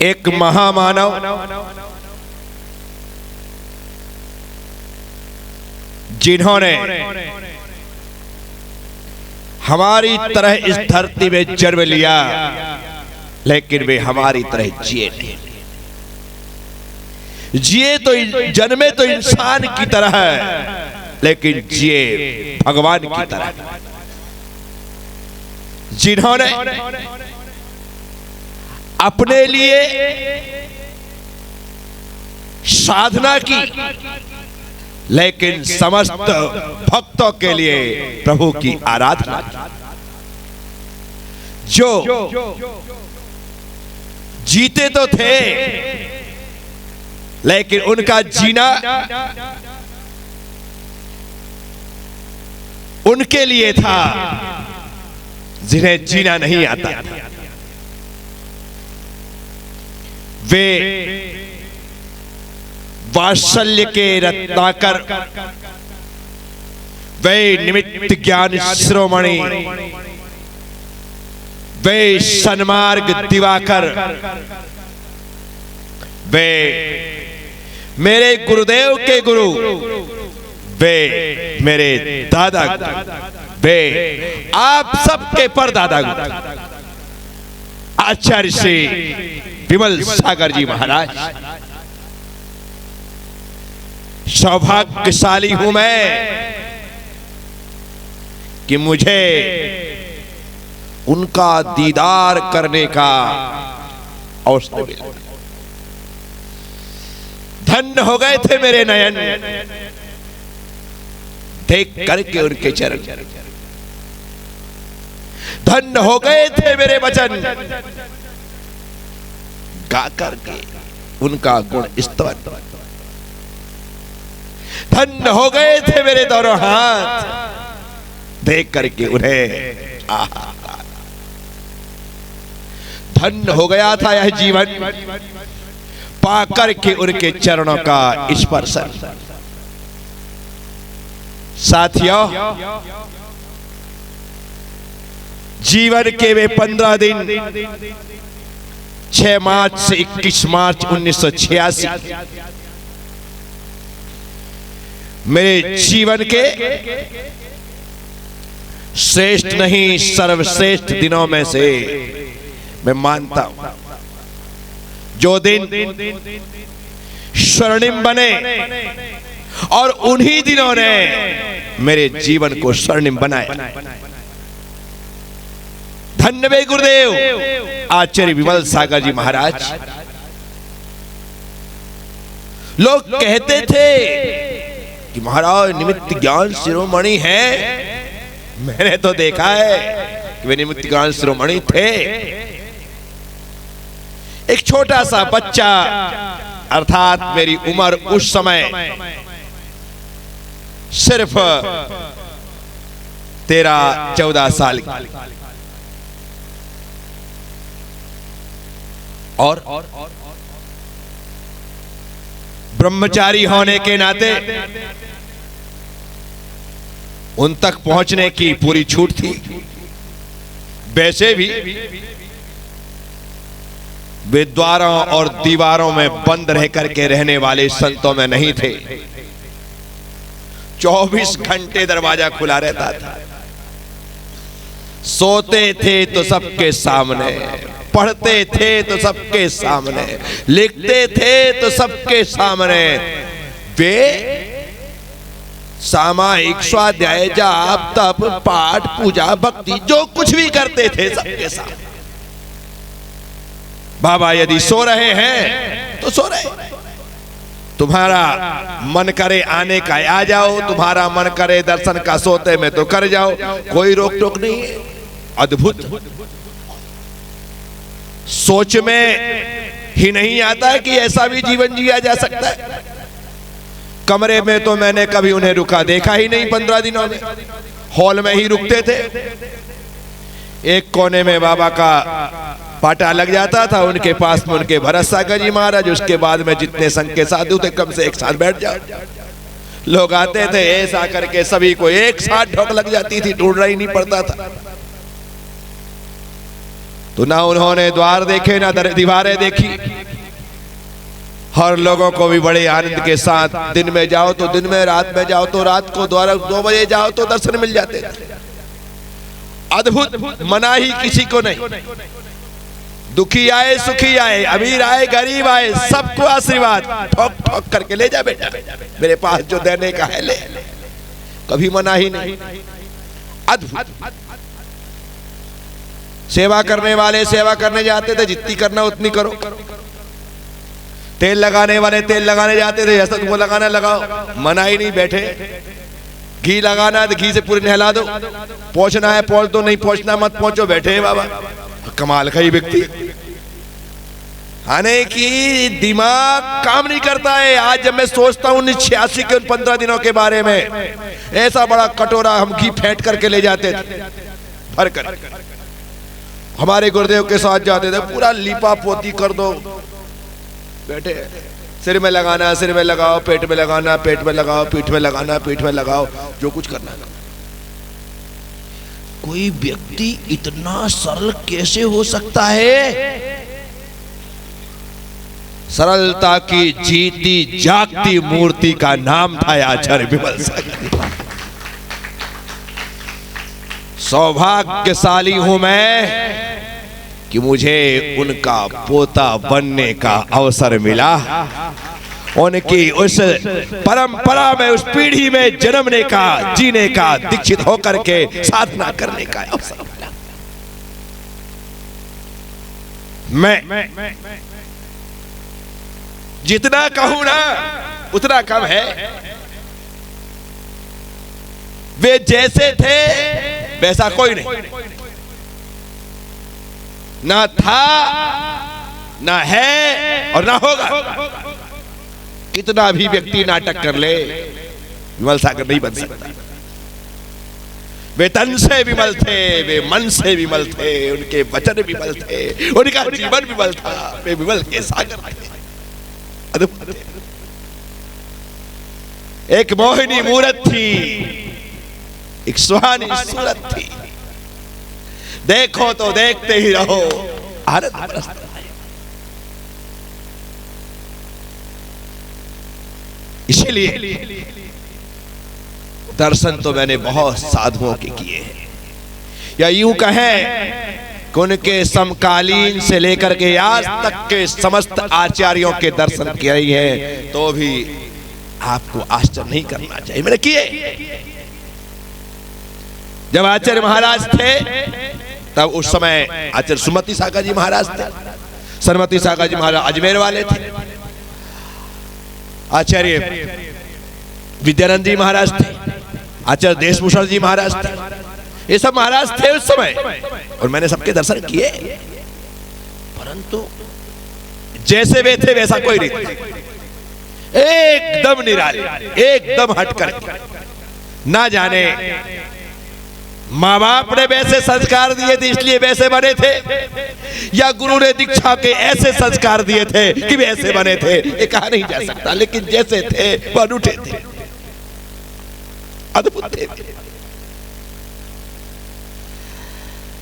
एक महामानव जिन्होंने हमारी तरह इस धरती में जन्म लिया, लेकिन वे हमारी तरह जिए नहीं। जिए तो जन्मे तो इंसान की तरह है, लेकिन जिए भगवान की तरह। जिन्होंने अपने लिए साधना की, लेकिन समस्त भक्तों के लिए प्रभु की आराधना। जो जीते तो थे, लेकिन उनका जीना उनके लिए था जिन्हें जीना नहीं आता। वे वात्सल्य के रत्नाकर, वे निमित्त ज्ञान शिरोमणि, वे सन्मार्ग दिवाकर, वे मेरे गुरुदेव के गुरु, वे मेरे दादा, वे आप सबके परदादा आचार्य श्री विमल सागर जी महाराज। सौभाग्यशाली हूं मैं कि मुझे उनका दीदार करने का अवसर मिला। धन्य हो गए थे मेरे नयन देख करके उनके चरण, धन्य हो गए थे मेरे वचन गा करके उनका गुण स्तवन, धन्य हो गए थे मेरे दोनों हाथ देख करके उन्हें धन्य हो गया था यह जीवन पा करके उनके चरणों का स्पर्शन। साथियों, जीवन के वे 15 दिन 6 मार्च से 21 मार्च 1986 मेरे जीवन के श्रेष्ठ नहीं सर्वश्रेष्ठ दिनों में से मैं मानता हूं। जो दिन स्वर्णिम बने और उन्हीं दिनों ने मेरे जीवन को स्वर्णिम बनाया। धन्य वे गुरुदेव आचार्य विमल सागर जी महाराज। लोग कहते थे कि महाराज निमित्त ज्ञान शिरोमणि है। मैंने तो देखा है कि वे निमित्त ज्ञान शिरोमणि थे। एक छोटा सा बच्चा, अर्थात मेरी उम्र उस समय सिर्फ 13-14 साल की, और ब्रह्मचारी होने के नाते उन तक पहुंचने की पूरी छूट थी। वैसे भी वे द्वारों और दीवारों में बंद रह करके रहने वाले संतों में नहीं थे। 24 घंटे दरवाजा खुला रहता था। सोते थे तो सबके सामने, पढ़ते थे तो सबके सामने, लिखते थे तो सबके सामने। वे सामायिक स्वाध्याय जाप तप पाठ पूजा भक्ति जो कुछ भी करते थे सबके सामने। बाबा यदि सो रहे हैं तो सो रहे, तुम्हारा मन करे आने का आ जाओ, तुम्हारा मन करे दर्शन का सोते में तो कर जाओ, कोई रोक टोक नहीं है। अद्भुत, सोच में ही नहीं आता है कि ऐसा भी जीवन जिया जा सकता है। कमरे में तो मैंने कभी उन्हें रुका देखा ही नहीं। 15 दिनों में हॉल में ही रुकते थे। एक कोने में बाबा का पाटा लग जाता था, उनके पास में उनके भरत सागर जी महाराज, उसके बाद में जितने संघ के साधु थे कम से एक साथ बैठ जाओ। लोग आते थे ऐसा करके, सभी को एक साथ ढोक लग जाती थी, ढूंढना ही नहीं पड़ता था। तो ना उन्होंने द्वार देखे ना दीवारें देखी। हर लोगों को भी बड़े आनंद के साथ दिन में जाओ तो दिन में, रात में जाओ तो रात को, 2 बजे जाओ तो दर्शन मिल जाते थे। अद्भुत, मनाही किसी को नहीं। दुखी आए सुखी आए, अमीर आए गरीब आए, सबको आशीर्वाद ठोक ठोक करके ले जा बेटा, मेरे पास जो देने का है ले। कभी मनाही नहीं। अद्भुत। सेवा करने वाले सेवा करने जाते थे, जितनी करना उतनी करो। तेल लगाने वाले तेल लगाने जाते थे, जैसा तुमको लगाना लगाओ, मनाही नहीं। बैठे घी लगाना है तो घी से पूरी नहला दो, पहुंचना है पहुंच दो, नहीं पहुंचना मत पहुंचो। बैठे हैं बाबा, कमाल का ही व्यक्ति। आने की दिमाग काम नहीं करता है। आज जब मैं सोचता हूँ 86 के उन 15 दिनों के बारे में, ऐसा बड़ा कटोरा हम घी फेंट करके ले जाते थे भर कर। हमारे गुरुदेव के साथ जाते थे, पूरा लीपा पोती कर दो। बैठे सिर में लगाना, सिर में लगाओ, पेट में लगाना, पेट में लगाओ, पीठ में लगाना, पीठ में लगाओ, जो कुछ करना है। कोई व्यक्ति इतना सरल कैसे हो सकता है? सरलता की जीती जागती मूर्ति का नाम था आचार्य विमल सागर। सौभाग्यशाली हूं मैं कि मुझे उनका पोता बनने का अवसर मिला, उनकी उस परंपरा में, उस पीढ़ी में जन्मने का, जीने का, दीक्षित होकर के साधना करने का अवसर मिला। मैं जितना कहूं ना उतना कम है। वे जैसे थे वैसा कोई नहीं, ना था, ना है और ना होगा। कितना भी व्यक्ति नाटक कर ले, विमल सागर नहीं बन सकता। वे तन से विमल थे, वे मन से विमल थे, उनके वचन विमल थे, उनका जीवन विमल था। वे विमल के सागर थे। एक मोहिनी मूरत थी, एक सुहानी सूरत थी। देखो तो देखते ही रहो, आनंद बरसता है। इसीलिए दर्शन तो मैंने बहुत साधुओं के किए हैं, या यूं कहें कि उनके समकालीन से लेकर के आज तक के समस्त आचार्यों के दर्शन किए हैं, तो भी आपको आश्चर्य नहीं करना चाहिए, मैंने किए। जब आचार्य महाराज थे तब उस समय आचार्य सुमति सागर जी महाराज थे। सरमति सागर जी महाराज अजमेर वाले थे। आचार्य विद्यानंद जी महाराज थे। आचार्य देशभूषण जी महाराज थे। ये सब महाराज थे उस समय, और मैंने सबके दर्शन किए। परंतु जैसे वे थे वैसा कोई नहीं था। एकदम निराले, एकदम हटकर। ना जाने माँ बाप ने वैसे संस्कार दिए थे इसलिए वैसे बने थे, या गुरु ने दीक्षा के ऐसे संस्कार दिए थे कि वैसे बने थे, ये कहा नहीं जा सकता। लेकिन जैसे थे वह अनूठे थे, अद्भुत थे।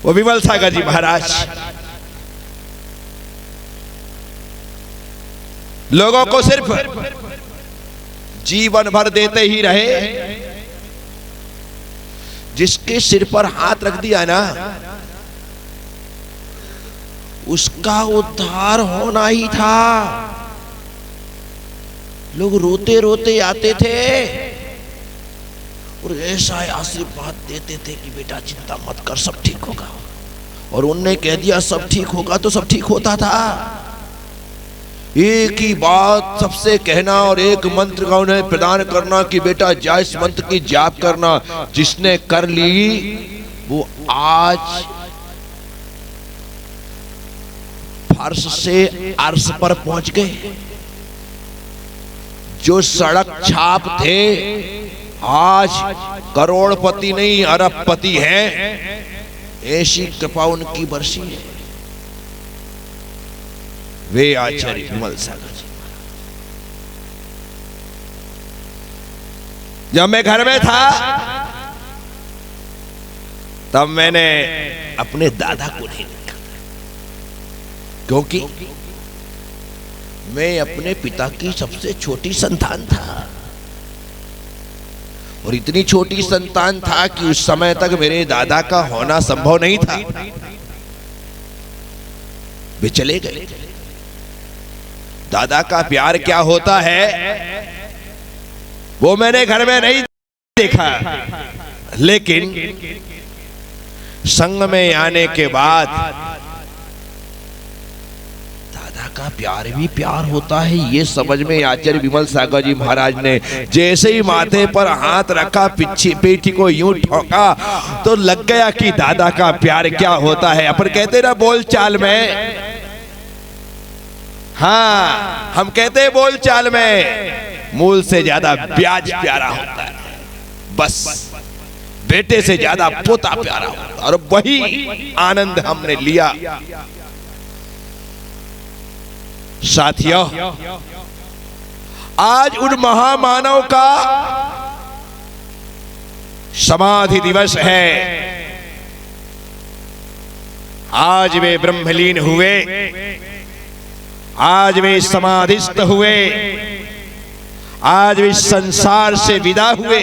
वो विमल सागर जी महाराज लोगों को सिर्फ जीवन भर देते ही रहे। जिसके सिर पर हाथ रख दिया ना, उसका उद्धार होना ही था। लोग रोते रोते आते थे और ऐसा आशीर्वाद देते थे कि बेटा चिंता मत कर, सब ठीक होगा। और उनने कह दिया सब ठीक होगा तो सब ठीक होता था। एक ही बात सबसे कहना और एक मंत्र का उन्हें प्रदान करना कि बेटा जा इस मंत्र की जाप करना। जिसने कर ली वो आज फर्श से अर्श पर पहुंच गए। जो सड़क छाप थे आज करोड़पति नहीं अरबपति हैं। ऐसी कृपा उनकी बरसी है। वे आचार्य विमल सागर जी। जब मैं घर में था तब मैंने अपने दादा को नहीं देखा। क्योंकि मैं अपने पिता की सबसे छोटी संतान था और इतनी छोटी संतान था कि उस समय तक मेरे दादा का होना संभव नहीं था। वे चले गए। दादा का प्यार क्या होता है वो मैंने घर में नहीं देखा, लेकिन संग में आने के बाद दादा का प्यार भी प्यार होता है ये समझ में आचार्य विमल सागर जी महाराज ने जैसे ही माथे पर हाथ रखा, पीछे पीठी को यूं ठोका तो लग गया कि दादा का प्यार क्या होता है। अपन कहते ना बोल चाल में, हाँ हम कहते हैं बोल चाल में मूल से ज्यादा ब्याज प्यारा होता है। बस बेटे से ज्यादा पोता प्यारा होता है और वही आनंद हमने लिया। साथियों, आज उन महामानव का समाधि दिवस है। आज वे ब्रह्मलीन हुए, आज वे समाधिस्थ हुए, आज वे संसार से विदा हुए।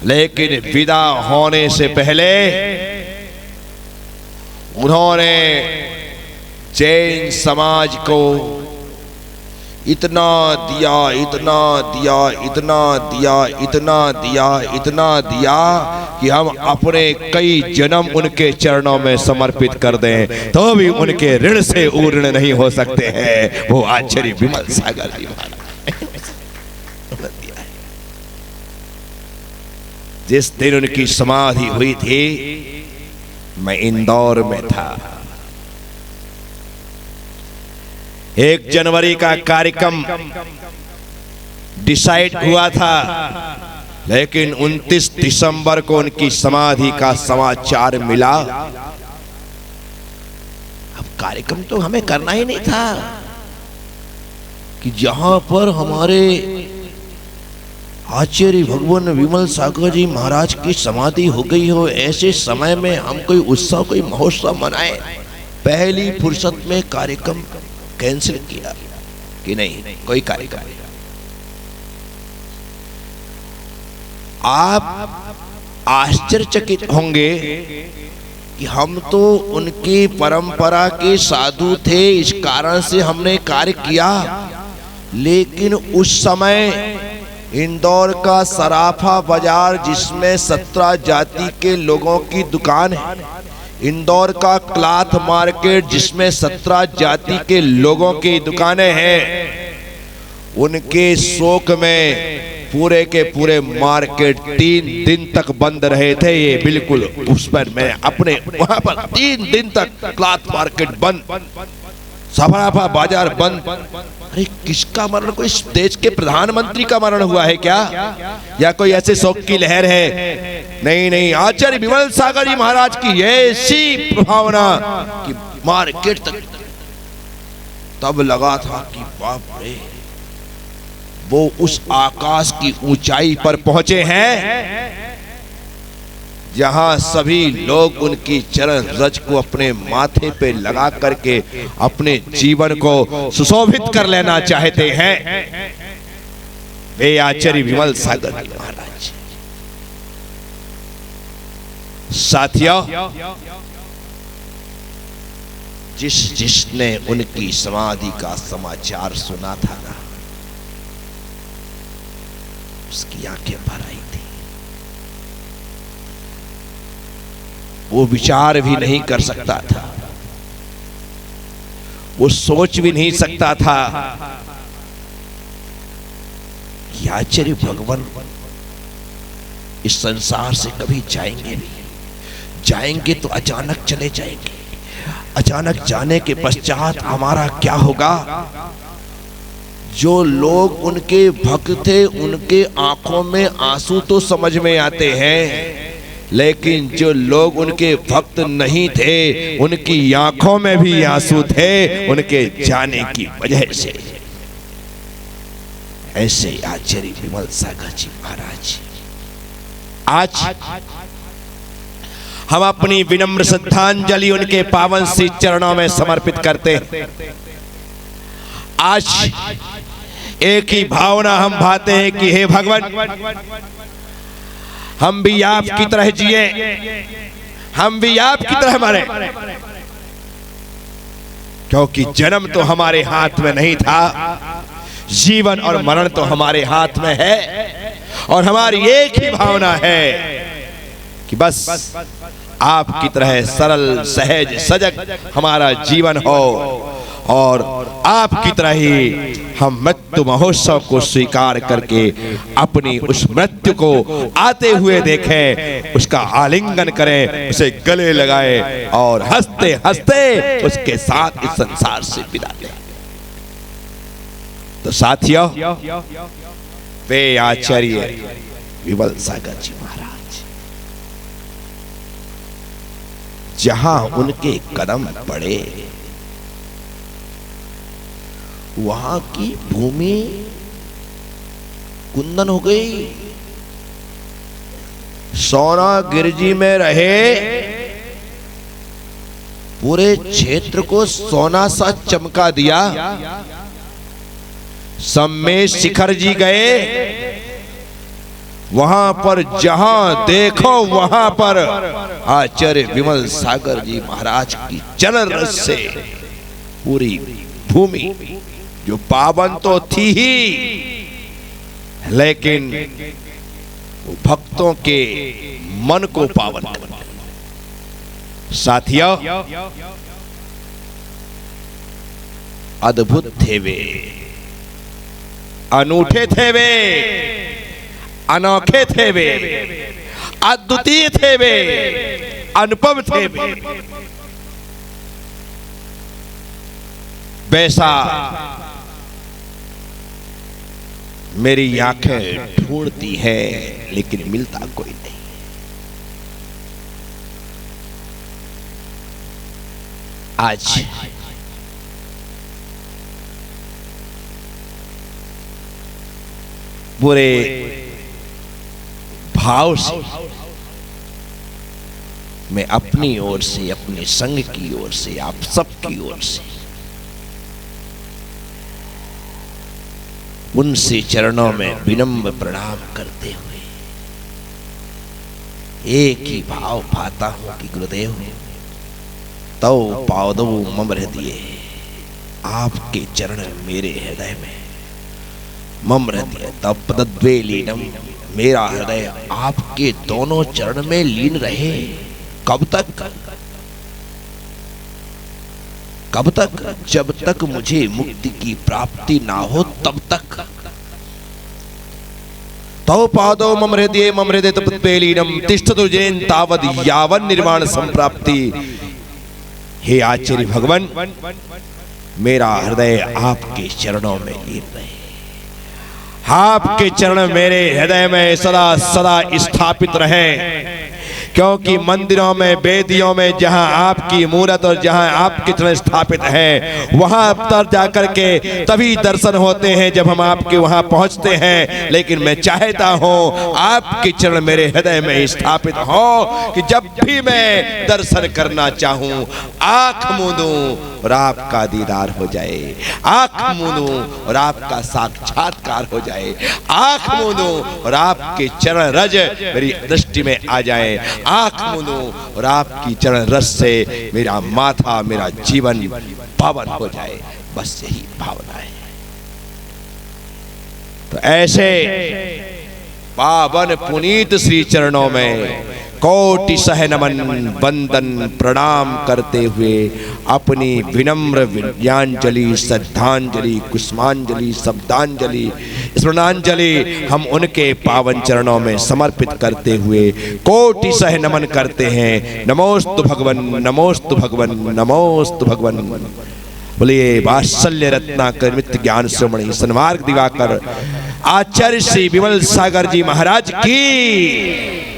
लेकिन विदा होने से पहले उन्होंने जैन समाज को इतना दिया, इतना दिया, इतना दिया, इतना दिया, इतना दिया कि हम अपने कई जन्म उनके चरणों में समर्पित कर दें तो भी उनके ऋण से ऊर्ण नहीं हो सकते हैं। वो आचार्य विमल सागर जी महाराज। जिस दिन उनकी समाधि हुई थी मैं इंदौर में था। 1 जनवरी का कार्यक्रम डिसाइड हुआ था, लेकिन 29 दिसंबर को उनकी समाधि का समाचार मिला। अब कार्यक्रम तो हमें करना ही नहीं था कि जहां पर हमारे आचार्य भगवान विमल सागर जी महाराज की समाधि हो गई हो, ऐसे समय में हम कोई उत्सव, कोई महोत्सव मनाए। पहली फुर्सत में कार्यक्रम कैंसिल किया कि नहीं कोई कार्यक्रम नहीं। आप आश्चर्यचकित होंगे कि हम तो उनकी परंपरा के साधु थे, इस कारण से हमने कार्य किया। लेकिन उस समय इंदौर का सराफा बाजार जिसमें 17 जाति के लोगों की दुकान है, इंदौर का क्लॉथ मार्केट जिसमें 17 जाति के लोगों की दुकानें हैं, उनके शोक में पूरे के पूरे मार्केट 3 दिन तक बंद रहे थे। ये बिल्कुल उस पर मैं अपने वहां पर 3 दिन तक क्लॉथ मार्केट बंद, सराफा बाजार बंद। अरे किसका मरण? कोई इस देश के प्रधानमंत्री का मरण हुआ है क्या, या कोई ऐसे शोक की लहर है? नहीं नहीं, आचार्य विमल सागर जी महाराज की ऐसी प्रभावना कि मार्केट तक तब लगा था कि बाप रे, वो उस आकाश की ऊंचाई पर पहुंचे हैं जहां सभी लोग उनकी चरण रज को अपने माथे पे lगा करके अपने जीवन को सुशोभित कर लेना चाहते हैं। वे आचार्य विमल सागर महाराज। साथियों, जिसने उनकी समाधि का समाचार सुना था ना, उसकी आंखें भर आई थी। वो विचार भी नहीं कर सकता था, वो सोच भी नहीं सकता था कि आचार्य भगवान इस संसार से कभी जाएंगे नहीं। जाएंगे तो अचानक चले जाएंगे। अचानक जाने के पश्चात हमारा क्या होगा? जो लोग उनके भक्त थे उनके आंखों में आंसू तो समझ में आते हैं, लेकिन जो लोग उनके भक्त नहीं थे उनकी आंखों में भी आंसू थे उनके जाने की वजह से। ऐसे आचार्य विमल सागर जी महाराज हम अपनी विनम्र श्रद्धांजलि उनके पावन श्री चरणों में समर्पित करते हैं। आज एक ही भावना हम भाते हैं कि हे भगवान, हम भी आपकी तरह जिए, हम भी आपकी तरह मरे, क्योंकि जन्म तो हमारे हाथ में नहीं था, जीवन और मरण तो हमारे हाथ में है। और हमारी एक ही भावना है कि बस आपकी तरह सरल सहज सजग हमारा जीवन हो, और आपकी तरह ही हम मृत्यु महोत्सव को स्वीकार करके अपनी उस मृत्यु को आते हुए देखें, उसका आलिंगन करें, उसे गले लगाएं और हंसते हंसते उसके साथ इस संसार से विदा लें। तो साथियों, वे आचार्य विमल सागर जी महाराज, जहां उनके कदम पड़े वहां की भूमि कुंदन हो गई। सोना गिरजी में रहे, पूरे क्षेत्र को सोना सा चमका दिया। सम्मेश शिखर जी गए, वहां पर जहां देखो वहां पर आचार्य विमल सागर जी महाराज की चरण रस से पूरी भूमि, जो पावन तो थी ही, लेकिन भक्तों के मन को पावन कर दिया। साथियों, अद्भुत थे वे, अनूठे थे वे, अनोखे थे वे, अद्वितीय थे वे, अनुपम थे वे। वैसा मेरी आंखें ढूंढती है, लेकिन मिलता कोई नहीं। आज पूरे भाव से मैं अपनी ओर से, अपने संघ की ओर से, आप सबकी ओर से उनसे चरणों में विनम्र प्रणाम करते हुए एक ही भाव पाता हूं कि गुरुदेव, तो पादो मम हृदय, आपके चरण मेरे हृदय में, मम हृदय तपद्वे लीनम, मेरा हृदय आपके दोनों चरण में लीन रहे। कब तक? कब तक? जब तक मुझे मुक्ति की प्राप्ति ना हो तब तक। तौ पादो मम हृदय तपद्वे लीनम तिष्ठतु जैन तावद यावन निर्वाण संप्राप्ति। हे आचार्य भगवान, मेरा हृदय आपके चरणों में लीन रहे, आपके चरण मेरे हृदय में सदा सदा स्थापित रहे, क्योंकि मंदिरों में, वेदियों में जहां आपकी मूर्त और जहां आपके चरण स्थापित है, वहां पर जाकर के तभी दर्शन होते हैं जब हम आपके वहां पहुंचते हैं। लेकिन मैं चाहता हूं आपके चरण मेरे हृदय में स्थापित हो, कि जब भी मैं दर्शन करना चाहूं, आंख मूंदूं और आपका दीदार हो जाए, आंख मूंदूं और आपका साक्षात्कार हो जाए, आंख मूंदूं और आपके चरण रज मेरी दृष्टि में आ जाए, आंख मूंदूं और आपकी चरण रस से मेरा माथा, मेरा जीवन पावन हो जाए। बस यही भावना है। तो ऐसे पावन पुनीत श्री चरणों में कोटि सह नमन वंदन प्रणाम करते हुए अपनी विनम्र विद्यांजलि, श्रद्धांजलि, कुसुमांजलि, शब्दांजलि, स्मरणांजलि हम उनके पावन चरणों में समर्पित करते हुए कोटि सह नमन करते हैं। नमोस्तु भगवन, नमोस्तु भगवन, नमोस्तु भगवन। बोलिए वात्सल्य रत्नाकर मित्र ज्ञान श्रोमणि सन्मार्ग दिवाकर आचार्य श्री विमल सागर जी महाराज की।